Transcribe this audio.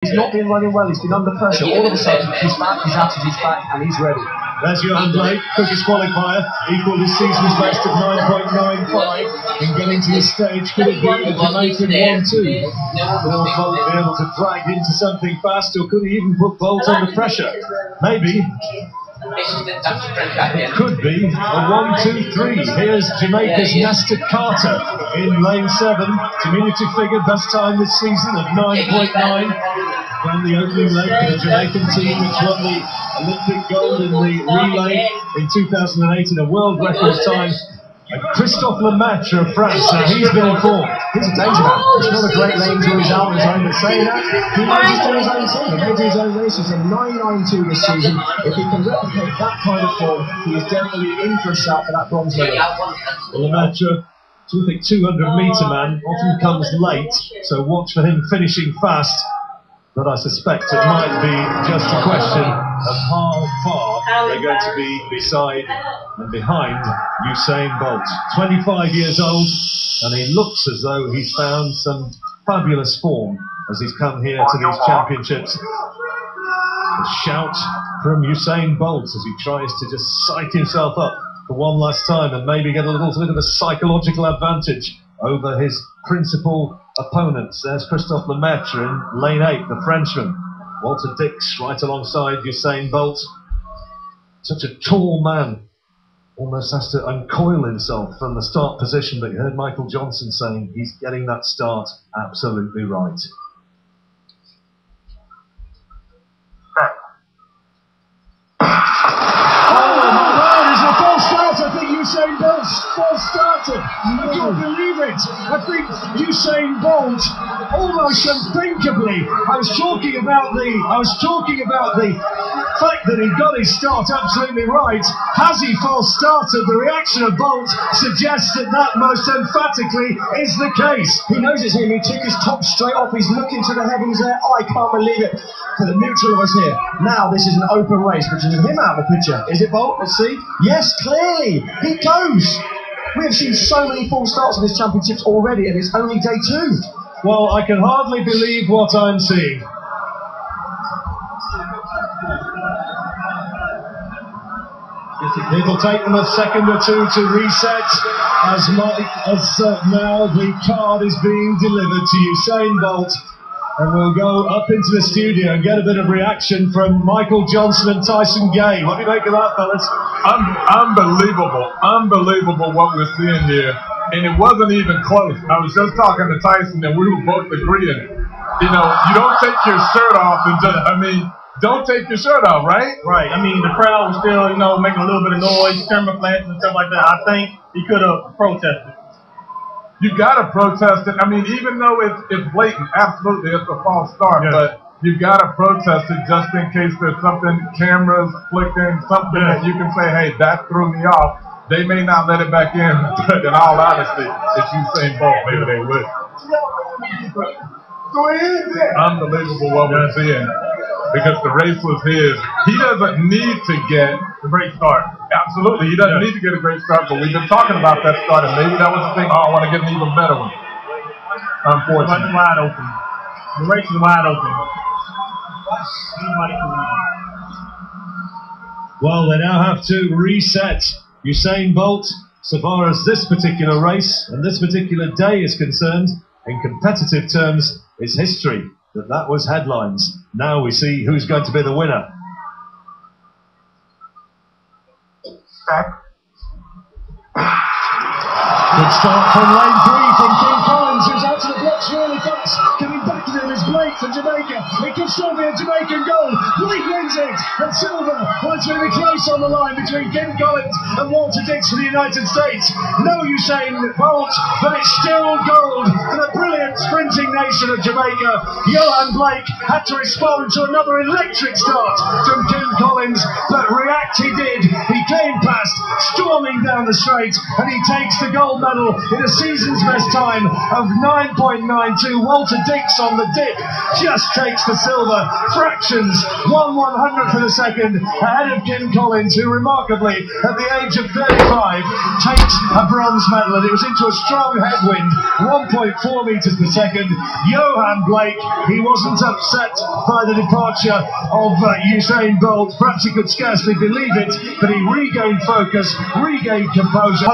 He's not been running well, he's been under pressure. All of a sudden, he's back, his attitude is back, and he's ready. There's Blake, quickest qualifier, equalled his season's best of 9.95 in getting to this stage. Could it be a Jamaican 1-2? Will Bolt be able to drag into something fast, or could he even put Bolt under pressure? Maybe. It could be a 1-2-3. Here's Jamaica's Nesta Carter in lane 7. Community figure, best time this season of 9.9. When the opening leg for the Jamaican team, which won the Olympic gold in the relay in 2008 in a world record time. And Christophe Lemaitre of France, now he's been informed. He's a danger man. It's not a great lane till he's out on his own, but saying that, he might just do his own thing. He'll do his own races. A 9.92 this season. If he can replicate that kind of form, he is definitely in for a shot for that bronze medal. Lemaitre, terrific 200-metre man, often comes late, so watch for him finishing fast. But I suspect it might be just a question of how far they're going to be beside and behind Usain Bolt. 25 years old, and he looks as though he's found some fabulous form as he's come here to these championships. A shout from Usain Bolt as he tries to just psych himself up for one last time and maybe get a little bit of a psychological advantage over his principal opponents. There's Christophe Lemaitre in lane 8, the Frenchman. Walter Dix right alongside Usain Bolt. Such a tall man, almost has to uncoil himself from the start position, but you heard Michael Johnson saying he's getting that start absolutely right. Usain Bolt's false started. I can't believe it. I think Usain Bolt almost unthinkably. I was talking about the fact that he got his start absolutely right. Has he false started? The reaction of Bolt suggests that most emphatically is the case. He knows it's him. He took his top straight off. He's looking to the heavens there. I can't believe it. For the neutral of us here. Now this is an open race, which is him out of the picture. Is it Bolt? Let's see. Yes, clearly. He goes. We have seen so many false starts in this championships already, and it's only day 2. Well, I can hardly believe what I'm seeing. It'll take them a second or two to reset as now the card is being delivered to Usain Bolt. And we'll go up into the studio and get a bit of reaction from Michael Johnson and Tyson Gay. What do you make of that, fellas? Unbelievable what we're seeing here. And it wasn't even close. I was just talking to Tyson and we were both agreeing. You know, you don't take your shirt off and just, don't take your shirt off, right? Right. I mean, the crowd was still, making a little bit of noise, thermoflats and stuff like that. I think he could have protested. You gotta protest it. I mean, even though it's blatant, absolutely, it's a false start, but you gotta protest it just in case there's something, cameras flicking, something that you can say, hey, that threw me off. They may not let it back in, but in all honesty, if Usain Bolt, maybe they would. Unbelievable what we're seeing. Because the race was his. He doesn't need to get a great start. Absolutely, he doesn't need to get a great start, but we've been talking about that start, and maybe that was the thing, I want to get an even better one. Unfortunately. It's wide open. The race is wide open. Well, they now have to reset. Usain Bolt, so far as this particular race and this particular day is concerned, in competitive terms, is history. That was headlines. Now we see who's going to be the winner. Good start from lane 3 from King Collins, who's out to the blocks really fast. Coming back to him is Blake from Jamaica. It could still be a Jamaican goal. Blake wins it, and silver. Well, it's going to be close on the line between King Collins and Walter Dix for the United States. No Usain Bolt, but it's still gold for the brilliant sprinting nation of Jamaica. Johan Blake had to respond to another electric start from King Collins, but react he did. He came past, storming down the straight, and he takes the gold medal in a season's best time of 9.92. Walter Dix on the dip just takes the silver, fractions 1/100th of a second ahead of Kim Collins, who remarkably, at the age of 35, takes a bronze medal, and it was into a strong headwind, 1.4 meters per second. Johan Blake, he wasn't upset by the departure of Usain Bolt. Perhaps he could scarcely believe it, but he regained focus, regained composure.